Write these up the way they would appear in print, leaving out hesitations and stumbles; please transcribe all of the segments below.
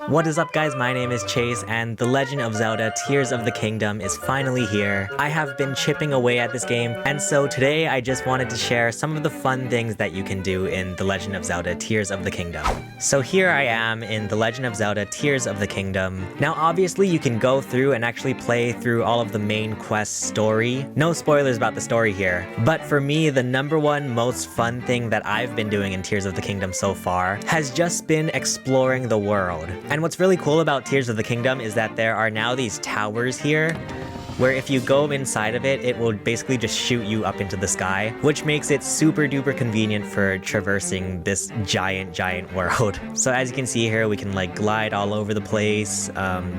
What is up, guys? My name is Chase, and The Legend of Zelda Tears of the Kingdom is finally here. I have been chipping away at this game, and so today I just wanted to share some of the fun things that you can do in The Legend of Zelda Tears of the Kingdom. So here I am in The Legend of Zelda Tears of the Kingdom. Now obviously you can go through and actually play through all of the main quest story. No spoilers about the story here, but for me the #1 most fun thing that I've been doing in Tears of the Kingdom so far has just been exploring the world. And what's really cool about Tears of the Kingdom is that there are now these towers here, where if you go inside of it, it will basically just shoot you up into the sky, which makes it super duper convenient for traversing this giant world. So as you can see here, we can like glide all over the place.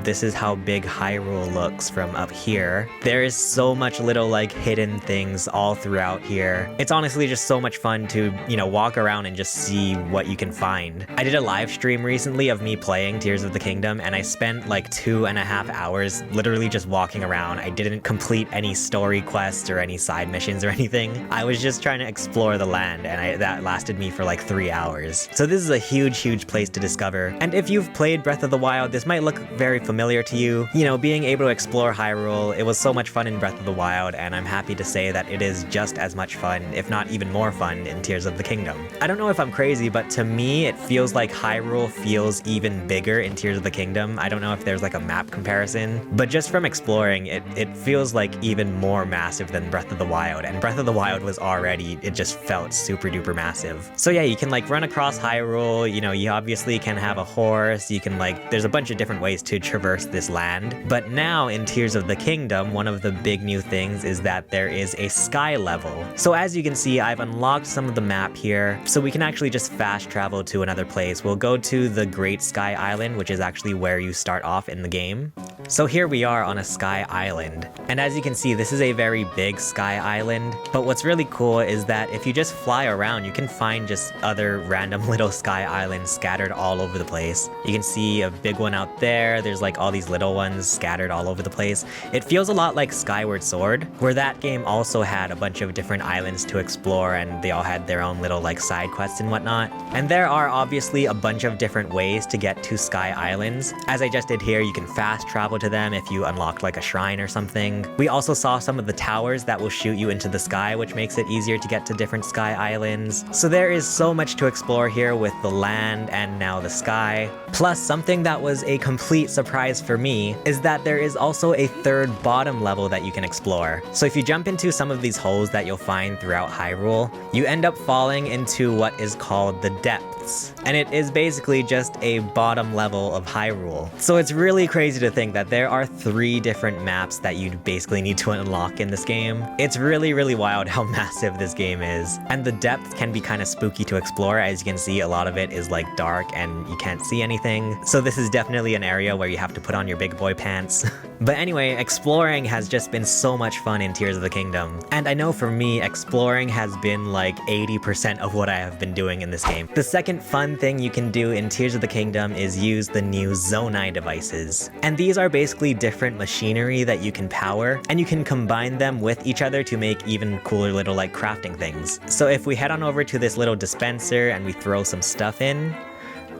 This is how big Hyrule looks from up here. There is so much little like hidden things all throughout here. It's honestly just so much fun to, walk around and just see what you can find. I did a live stream recently of me playing Tears of the Kingdom, and I spent like 2.5 hours literally just walking around. I didn't complete any story quests or any side missions or anything. I was just trying to explore the land, and that lasted me for like 3 hours. So this is a huge place to discover. And if you've played Breath of the Wild, this might look very familiar to you. Being able to explore Hyrule, it was so much fun in Breath of the Wild, and I'm happy to say that it is just as much fun, if not even more fun, in Tears of the Kingdom. I don't know if I'm crazy, but to me, it feels like Hyrule feels even bigger in Tears of the Kingdom. I don't know if there's like a map comparison, but just from exploring, it feels like even more massive than Breath of the Wild, and Breath of the Wild was already, it just felt super duper massive. So yeah, you can like run across Hyrule, you obviously can have a horse, you can there's a bunch of different ways to traverse this land. But now in Tears of the Kingdom, one of the big new things is that there is a sky level. So as you can see, I've unlocked some of the map here, so we can actually just fast travel to another place. We'll go to the Great Sky Island, which is actually where you start off in the game. So here we are on a sky island. And as you can see, this is a very big sky island. But what's really cool is that if you just fly around, you can find just other random little sky islands scattered all over the place. You can see a big one out there. There's like all these little ones scattered all over the place. It feels a lot like Skyward Sword, where that game also had a bunch of different islands to explore, and they all had their own little like side quests and whatnot. And there are obviously a bunch of different ways to get to sky islands. As I just did here, you can fast travel to them if you unlocked like a shrine or something. We also saw some of the towers that will shoot you into the sky, which makes it easier to get to different sky islands. So there is so much to explore here with the land and now the sky. Plus, something that was a complete surprise for me is that there is also a third bottom level that you can explore. So if you jump into some of these holes that you'll find throughout Hyrule, you end up falling into what is called the depths. And it is basically just a bottom level of Hyrule. So it's really crazy to think that there are 3 different maps that you'd basically need to unlock in this game. It's really wild how massive this game is. And the depth can be kind of spooky to explore. As you can see, a lot of it is like dark and you can't see anything. So this is definitely an area where you have to put on your big boy pants. But anyway, exploring has just been so much fun in Tears of the Kingdom. And I know for me, exploring has been like 80% of what I have been doing in this game. The second fun thing you can do in Tears of the Kingdom is use the new Zonai Devices. And these are basically different machinery that you can power, and you can combine them with each other to make even cooler little like crafting things. So if we head on over to this little dispenser and we throw some stuff in,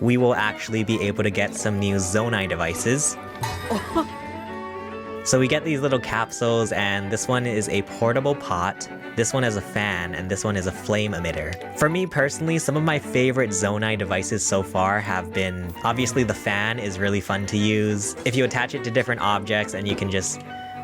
we will actually be able to get some new Zonai Devices. So we get these little capsules, and this one is a portable pot, this one is a fan, and this one is a flame emitter. For me personally, some of my favorite Zonai devices so far have been, obviously the fan is really fun to use. If you attach it to different objects and you can just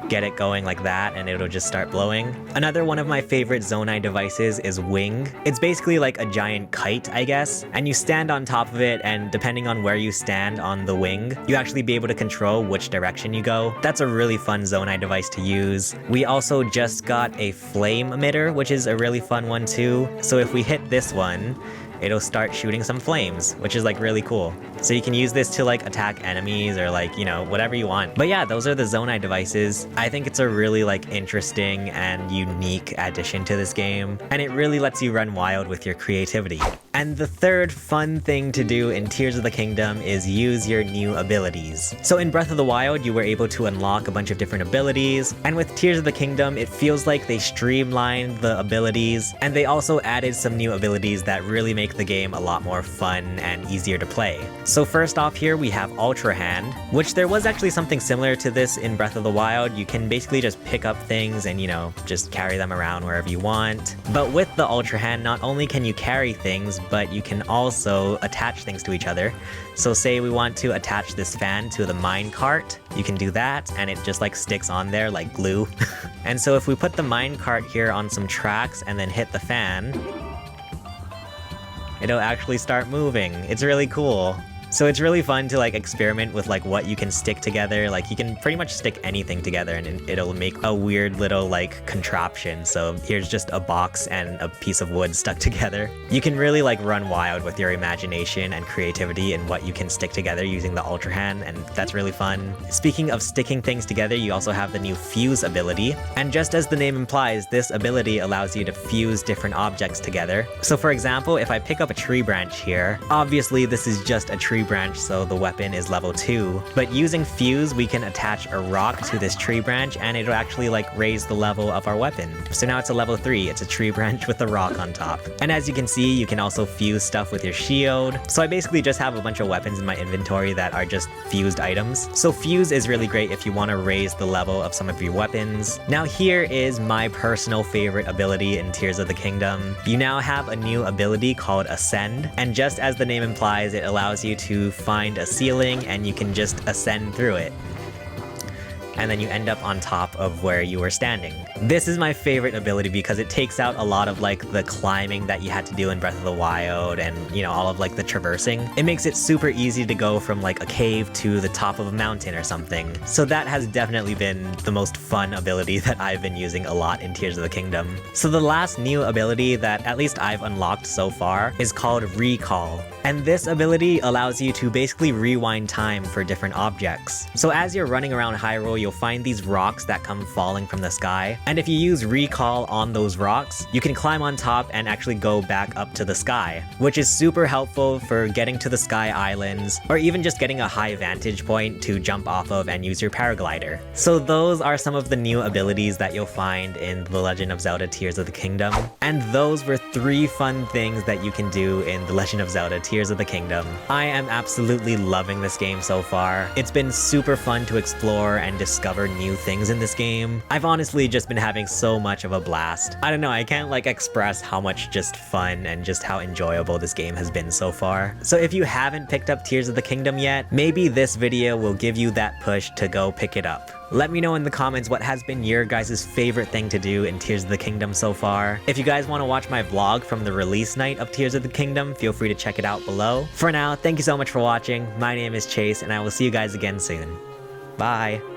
get it going like that and it'll just start blowing. Another one of my favorite Zonai devices is Wing. It's basically like a giant kite, I guess, and you stand on top of it, and depending on where you stand on the wing, you actually be able to control which direction you go. That's a really fun Zonai device to use. We also just got a flame emitter, which is a really fun one too. So if we hit this one, it'll start shooting some flames, which is like really cool. So you can use this to like attack enemies or like, whatever you want. But yeah, those are the Zonai devices. I think it's a really like interesting and unique addition to this game, and it really lets you run wild with your creativity. And the third fun thing to do in Tears of the Kingdom is use your new abilities. So in Breath of the Wild, you were able to unlock a bunch of different abilities, and with Tears of the Kingdom, it feels like they streamlined the abilities, and they also added some new abilities that really make the game a lot more fun and easier to play. So first off here, we have Ultra Hand, which there was actually something similar to this in Breath of the Wild. You can basically just pick up things and, you know, just carry them around wherever you want. But with the Ultra Hand, not only can you carry things, but you can also attach things to each other. So say we want to attach this fan to the mine cart, you can do that, and it just like sticks on there like glue. And so if we put the mine cart here on some tracks and then hit the fan, it'll actually start moving. It's really cool. So it's really fun to like experiment with like what you can stick together. Like you can pretty much stick anything together and it'll make a weird little like contraption. So here's just a box and a piece of wood stuck together. You can really like run wild with your imagination and creativity in what you can stick together using the Ultra Hand, and that's really fun. Speaking of sticking things together, you also have the new Fuse ability. And just as the name implies, this ability allows you to fuse different objects together. So for example, if I pick up a tree branch here, obviously this is just a tree branch, so the weapon is level 2. But using Fuse, we can attach a rock to this tree branch and it'll actually like raise the level of our weapon. So now it's a level 3, it's a tree branch with a rock on top. And as you can see, you can also fuse stuff with your shield. So I basically just have a bunch of weapons in my inventory that are just fused items. So Fuse is really great if you want to raise the level of some of your weapons. Now here is my personal favorite ability in Tears of the Kingdom. You now have a new ability called Ascend, and just as the name implies, it allows you to find a ceiling and you can just ascend through it. And then you end up on top of where you were standing. This is my favorite ability because it takes out a lot of like the climbing that you had to do in Breath of the Wild and, you know, all of like the traversing. It makes it super easy to go from like a cave to the top of a mountain or something. So that has definitely been the most fun ability that I've been using a lot in Tears of the Kingdom. So the last new ability that at least I've unlocked so far is called Recall. And this ability allows you to basically rewind time for different objects. So as you're running around Hyrule, you'll find these rocks that come falling from the sky. And if you use Recall on those rocks, you can climb on top and actually go back up to the sky, which is super helpful for getting to the sky islands, or even just getting a high vantage point to jump off of and use your paraglider. So those are some of the new abilities that you'll find in The Legend of Zelda Tears of the Kingdom. And those were 3 fun things that you can do in The Legend of Zelda Tears of the Kingdom. I am absolutely loving this game so far. It's been super fun to explore and discover new things in this game. I've honestly just been having so much of a blast. I don't know, I can't like express how much just fun and just how enjoyable this game has been so far. So if you haven't picked up Tears of the Kingdom yet, maybe this video will give you that push to go pick it up. Let me know in the comments what has been your guys' favorite thing to do in Tears of the Kingdom so far. If you guys want to watch my vlog from the release night of Tears of the Kingdom, feel free to check it out below. For now, thank you so much for watching. My name is Chase, and I will see you guys again soon. Bye!